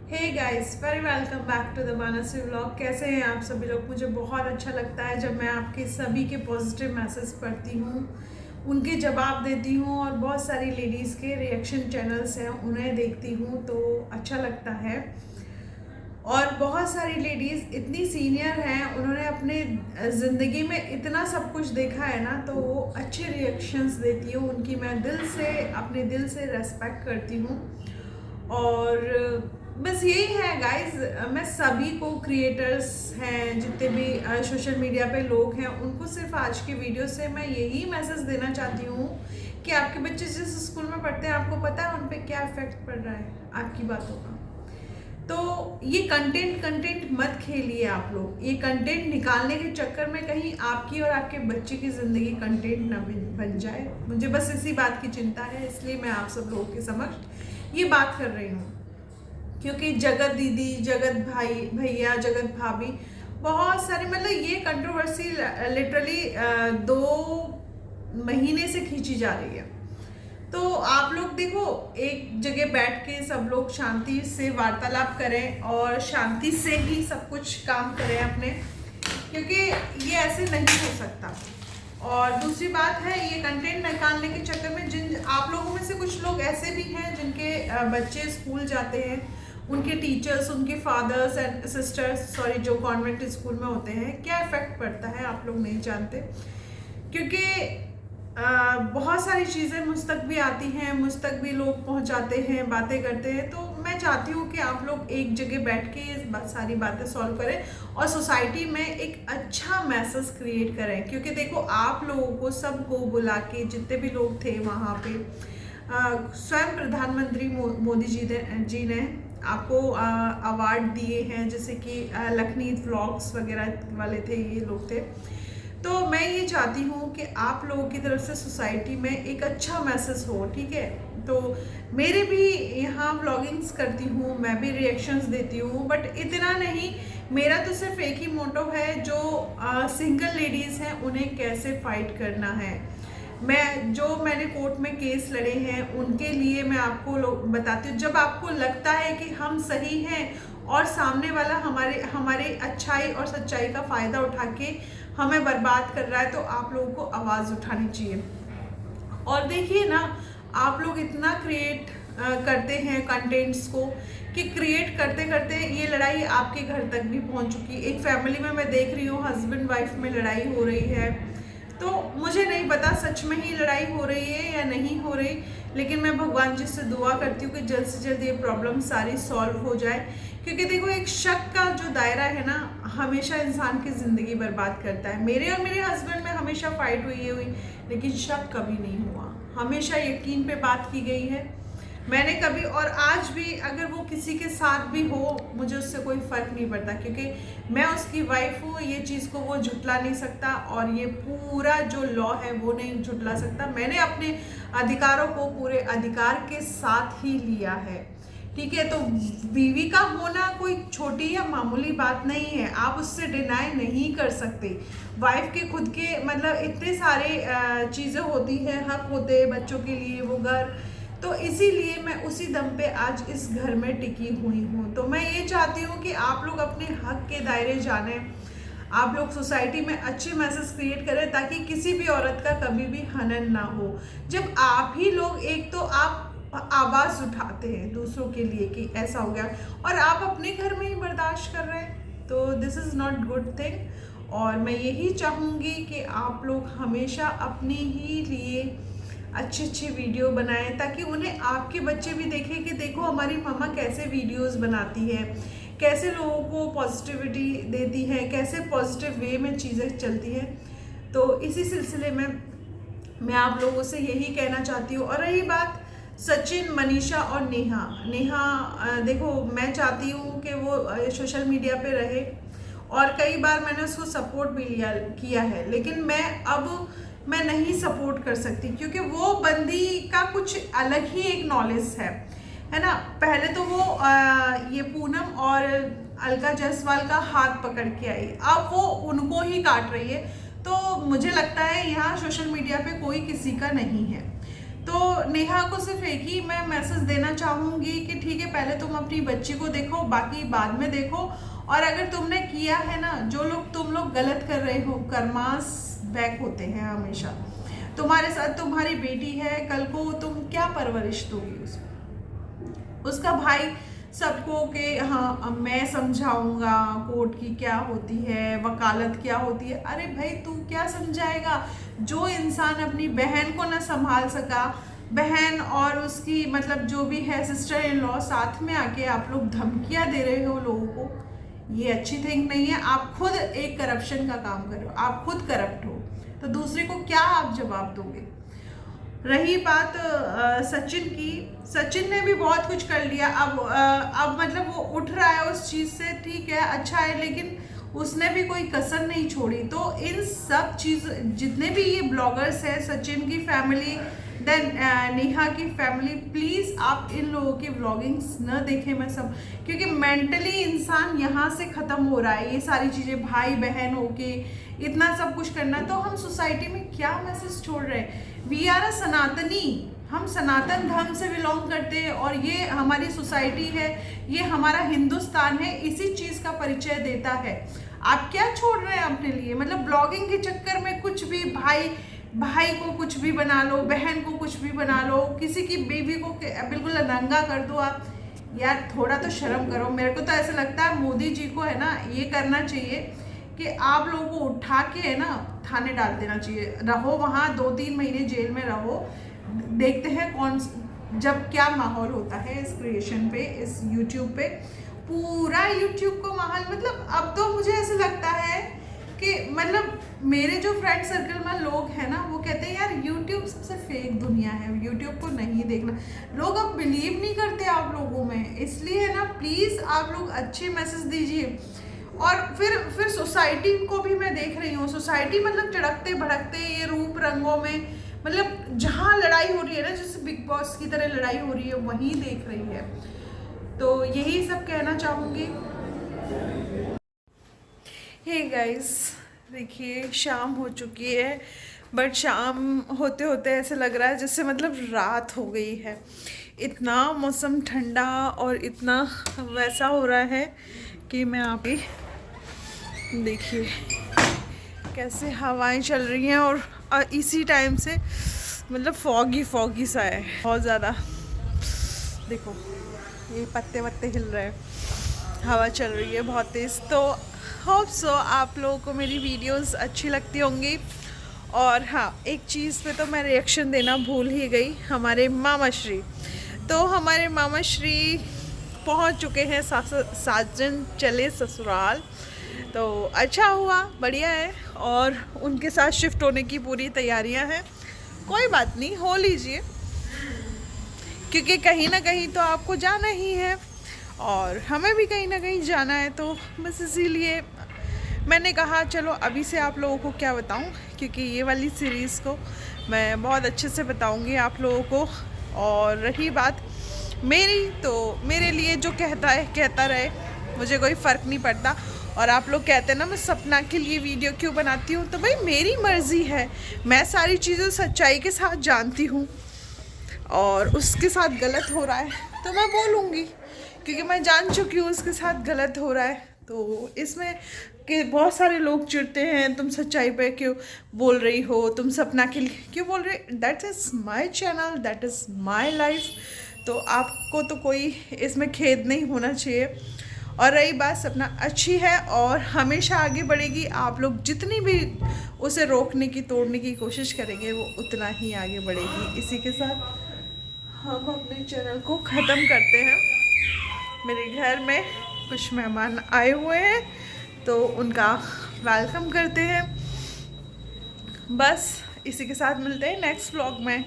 Hey guys, very welcome back to the Mansi vlog. कैसे हैं आप सभी लोग? मुझे बहुत अच्छा लगता है जब मैं आपके सभी के पॉजिटिव मैसेज पढ़ती हूँ, उनके जवाब देती हूँ और बहुत सारी लेडीज़ के रिएक्शन चैनल्स हैं उन्हें देखती हूँ तो अच्छा लगता है। और बहुत सारी लेडीज़ इतनी सीनियर हैं, उन्होंने अपने ज़िंदगी में इतना सब कुछ देखा है ना, तो वो अच्छे रिएक्शंस देती हूँ। उनकी मैं अपने दिल से रेस्पेक्ट करती हूँ। और बस यही है गाइस, मैं सभी को क्रिएटर्स हैं, जितने भी सोशल मीडिया पे लोग हैं, उनको सिर्फ आज की वीडियो से मैं यही मैसेज देना चाहती हूँ कि आपके बच्चे जिस स्कूल में पढ़ते हैं, आपको पता है उन पे क्या इफेक्ट पड़ रहा है आपकी बातों का। तो ये कंटेंट मत खेलिए आप लोग। ये कंटेंट निकालने के चक्कर में कहीं आपकी और आपके बच्चे की ज़िंदगी कंटेंट ना बन जाए। मुझे बस इसी बात की चिंता है, इसलिए मैं आप सब लोगों के समक्ष ये बात कर रही हूँ। क्योंकि जगत दीदी, जगत भाई, भैया, जगत भाभी, बहुत सारे, मतलब ये कंट्रोवर्सी लिटरली 2 महीने से खींची जा रही है। तो आप लोग देखो, एक जगह बैठ के सब लोग शांति से वार्तालाप करें और शांति से ही सब कुछ काम करें अपने, क्योंकि ये ऐसे नहीं हो सकता। और दूसरी बात है, ये कंटेंट निकालने के चक्कर में जिन आप लोगों में से कुछ लोग ऐसे भी हैं जिनके बच्चे स्कूल जाते हैं, उनके टीचर्स, उनके फादर्स एंड सिस्टर्स, सॉरी, जो कॉन्वेंट स्कूल में होते हैं, क्या इफेक्ट पड़ता है आप लोग नहीं जानते। क्योंकि बहुत सारी चीज़ें मुझ तक भी आती हैं, मुझ तक भी लोग पहुंचाते हैं, बातें करते हैं। तो मैं चाहती हूँ कि आप लोग एक जगह बैठ के सारी बातें सॉल्व करें और सोसाइटी में एक अच्छा मैसेज क्रिएट करें। क्योंकि देखो, आप लोगों को सबको बुला के, जितने भी लोग थे वहाँ पे, स्वयं प्रधानमंत्री मोदी जी ने आपको अवार्ड दिए हैं, जैसे कि लखनीत व्लॉग्स वगैरह वाले थे, ये लोग थे। तो मैं ये चाहती हूँ कि आप लोगों की तरफ से सोसाइटी में एक अच्छा मैसेज हो, ठीक है। तो मेरे भी यहाँ व्लॉगिंग्स करती हूँ, मैं भी रिएक्शंस देती हूँ, बट इतना नहीं। मेरा तो सिर्फ एक ही मोटो है, जो सिंगल लेडीज़ हैं उन्हें कैसे फाइट करना है। मैंने कोर्ट में केस लड़े हैं, उनके लिए मैं आपको बताती हूँ। जब आपको लगता है कि हम सही हैं और सामने वाला हमारे अच्छाई और सच्चाई का फ़ायदा उठा के हमें बर्बाद कर रहा है, तो आप लोगों को आवाज़ उठानी चाहिए। और देखिए ना, आप लोग इतना क्रिएट करते हैं कंटेंट्स को, कि क्रिएट करते करते ये लड़ाई आपके घर तक भी पहुंच चुकी है। एक फैमिली में मैं देख रही हूँ, हस्बैंड वाइफ में लड़ाई हो रही है। तो मुझे नहीं पता सच में ही लड़ाई हो रही है या नहीं हो रही, लेकिन मैं भगवान जी से दुआ करती हूँ कि जल्द से जल्द ये प्रॉब्लम सारी सॉल्व हो जाए। क्योंकि देखो, एक शक का जो दायरा है ना, हमेशा इंसान की ज़िंदगी बर्बाद करता है। मेरे और मेरे हस्बैंड में हमेशा फाइट हुई, लेकिन शक कभी नहीं हुआ। हमेशा यकीन पे बात की गई है। मैंने कभी, और आज भी अगर वो किसी के साथ भी हो, मुझे उससे कोई फ़र्क नहीं पड़ता, क्योंकि मैं उसकी वाइफ हूँ। ये चीज़ को वो झुटला नहीं सकता, और ये पूरा जो लॉ है वो नहीं झुटला सकता। मैंने अपने अधिकारों को पूरे अधिकार के साथ ही लिया है, ठीक है। तो बीवी का होना कोई छोटी या मामूली बात नहीं है, आप उससे डिनाई नहीं कर सकते। वाइफ के खुद के, मतलब इतने सारे चीज़ें होती हैं, हक होते हैं बच्चों के लिए, वो घर। तो इसीलिए मैं उसी दम पे आज इस घर में टिकी हुई हूँ। तो मैं ये चाहती हूँ कि आप लोग अपने हक के दायरे जानें, आप लोग सोसाइटी में अच्छे मैसेज क्रिएट करें, ताकि किसी भी औरत का कभी भी हनन ना हो। जब आप ही लोग, एक तो आप आवाज़ उठाते हैं दूसरों के लिए कि ऐसा हो गया, और आप अपने घर में ही बर्दाश्त कर रहे हैं, तो this is not good thing. और मैं यही चाहूँगी कि आप लोग हमेशा अपने ही लिए अच्छे अच्छे वीडियो बनाएं, ताकि उन्हें आपके बच्चे भी देखें कि देखो हमारी मम्मा कैसे वीडियोस बनाती है, कैसे लोगों को पॉजिटिविटी देती है, कैसे पॉजिटिव वे में चीज़ें चलती हैं। तो इसी सिलसिले में मैं आप लोगों से यही कहना चाहती हूँ। और रही बात सचिन, मनीषा और नेहा, देखो, मैं चाहती हूँ कि वो सोशल मीडिया पे रहे, और कई बार मैंने उसको सपोर्ट भी किया है, लेकिन मैं नहीं सपोर्ट कर सकती, क्योंकि वो बंदी का कुछ अलग ही एक नॉलेज है ना। पहले तो वो ये पूनम और अलका जायसवाल का हाथ पकड़ के आई, अब वो उनको ही काट रही है। तो मुझे लगता है यहाँ सोशल मीडिया पे कोई किसी का नहीं है। तो नेहा को सिर्फ एक ही मैं मैसेज देना चाहूँगी कि ठीक है, पहले तुम अपनी बच्ची को देखो, बाकी बाद में देखो। और अगर तुमने किया है ना, जो लोग तुम लोग गलत कर रहे हो, कर्मास बैक होते हैं हमेशा। तुम्हारे साथ तुम्हारी बेटी है, कल को तुम क्या परवरिश दोगी उसको? उसका भाई सबको कि हाँ अब मैं समझाऊंगा कोर्ट की क्या होती है, वकालत क्या होती है। अरे भाई तू क्या समझाएगा? जो इंसान अपनी बहन को ना संभाल सका, बहन और उसकी मतलब जो भी है सिस्टर इन लॉ, साथ में आके आप लोग धमकियां दे रहे हो लोगों को, ये अच्छी थिंग नहीं है। आप खुद एक करप्शन का काम कर रहे हो, आप खुद करप्ट हो, तो दूसरे को क्या आप जवाब दोगे? रही बात सचिन की, सचिन ने भी बहुत कुछ कर लिया। अब मतलब वो उठ रहा है उस चीज़ से, ठीक है, अच्छा है, लेकिन उसने भी कोई कसर नहीं छोड़ी। तो इन सब चीज़, जितने भी ये ब्लॉगर्स हैं, सचिन की फैमिली, देन नेहा की फैमिली, प्लीज़ आप इन लोगों की व्लॉगिंग्स न देखें। मैं सब, क्योंकि मेंटली इंसान यहाँ से ख़त्म हो रहा है। ये सारी चीज़ें भाई बहन होके इतना सब कुछ करना, तो हम सोसाइटी में क्या मैसेज छोड़ रहे हैं? वी आर अ सनातनी, हम सनातन धर्म से बिलोंग करते हैं, और ये हमारी सोसाइटी है, ये हमारा हिंदुस्तान है, इसी चीज़ का परिचय देता है। आप क्या छोड़ रहे हैं अपने लिए? मतलब ब्लॉगिंग के चक्कर में कुछ भी, भाई को कुछ भी बना लो, बहन को कुछ भी बना लो, किसी की बेबी को बिल्कुल नंगा कर दो आप। यार थोड़ा तो शर्म करो। मेरे को तो ऐसा लगता है मोदी जी को है ना ये करना चाहिए कि आप लोगों को उठा के है ना थाने डाल देना चाहिए। रहो वहाँ 2-3 महीने जेल में रहो, देखते हैं कौन जब क्या माहौल होता है इस क्रिएशन पे, इस यूट्यूब पे। पूरा यूट्यूब को माहौल, मतलब अब तो मुझे ऐसा लगता है कि मतलब मेरे जो फ्रेंड सर्कल में लोग हैं ना, वो कहते हैं यार यूट्यूब सबसे फेक दुनिया है, यूट्यूब को नहीं देखना। लोग अब बिलीव नहीं करते आप लोगों में, इसलिए है ना प्लीज़ आप लोग अच्छे मैसेज दीजिए। और फिर सोसाइटी को भी मैं देख रही हूँ, सोसाइटी मतलब चढ़कते भड़कते ये रूप रंगों में, मतलब जहाँ लड़ाई हो रही है ना, जैसे बिग बॉस की तरह लड़ाई हो रही है, वहीं देख रही है। तो यही सब कहना चाहूँगी। हे गाइस, देखिए शाम हो चुकी है, बट शाम होते होते ऐसे लग रहा है जैसे मतलब रात हो गई है। इतना मौसम ठंडा और इतना वैसा हो रहा है कि मैं आप ही देखिए कैसे हवाएं चल रही हैं, और इसी टाइम से मतलब फॉगी सा है बहुत ज़्यादा। देखो ये पत्ते वत्ते हिल रहे हैं, हवा चल रही है बहुत तेज़। तो होप सो आप लोगों को मेरी वीडियोस अच्छी लगती होंगी। और हाँ, एक चीज़ पे तो मैं रिएक्शन देना भूल ही गई, हमारे मामा श्री। तो हमारे मामा श्री पहुंच चुके हैं साजन चले ससुराल, तो अच्छा हुआ, बढ़िया है। और उनके साथ शिफ्ट होने की पूरी तैयारियां हैं। कोई बात नहीं, हो लीजिए, क्योंकि कहीं ना कहीं तो आपको जाना ही है और हमें भी कहीं ना कहीं जाना है। तो बस इसीलिए मैंने कहा चलो अभी से आप लोगों को क्या बताऊं, क्योंकि ये वाली सीरीज़ को मैं बहुत अच्छे से बताऊंगी आप लोगों को। और रही बात मेरी, तो मेरे लिए जो कहता है कहता रहे, मुझे कोई फ़र्क नहीं पड़ता। और आप लोग कहते हैं ना मैं सपना के लिए वीडियो क्यों बनाती हूँ, तो भाई मेरी मर्ज़ी है, मैं सारी चीज़ें सच्चाई के साथ जानती हूँ, और उसके साथ गलत हो रहा है तो मैं बोलूँगी, क्योंकि मैं जान चुकी हूँ उसके साथ गलत हो रहा है। तो इसमें कि बहुत सारे लोग चिढ़ते हैं, तुम सच्चाई पे क्यों बोल रही हो, तुम सपना के लिए क्यों बोल रहे, that is my channel, that is my life. तो आपको तो कोई इसमें खेद नहीं होना चाहिए। और रही बात, सपना अच्छी है और हमेशा आगे बढ़ेगी। आप लोग जितनी भी उसे रोकने की, तोड़ने की कोशिश करेंगे, वो उतना ही आगे बढ़ेगी। इसी के साथ हम अपने चैनल को ख़त्म करते हैं। मेरे घर में कुछ मेहमान आए हुए हैं, तो उनका वेलकम करते हैं। बस इसी के साथ मिलते हैं नेक्स्ट व्लॉग में।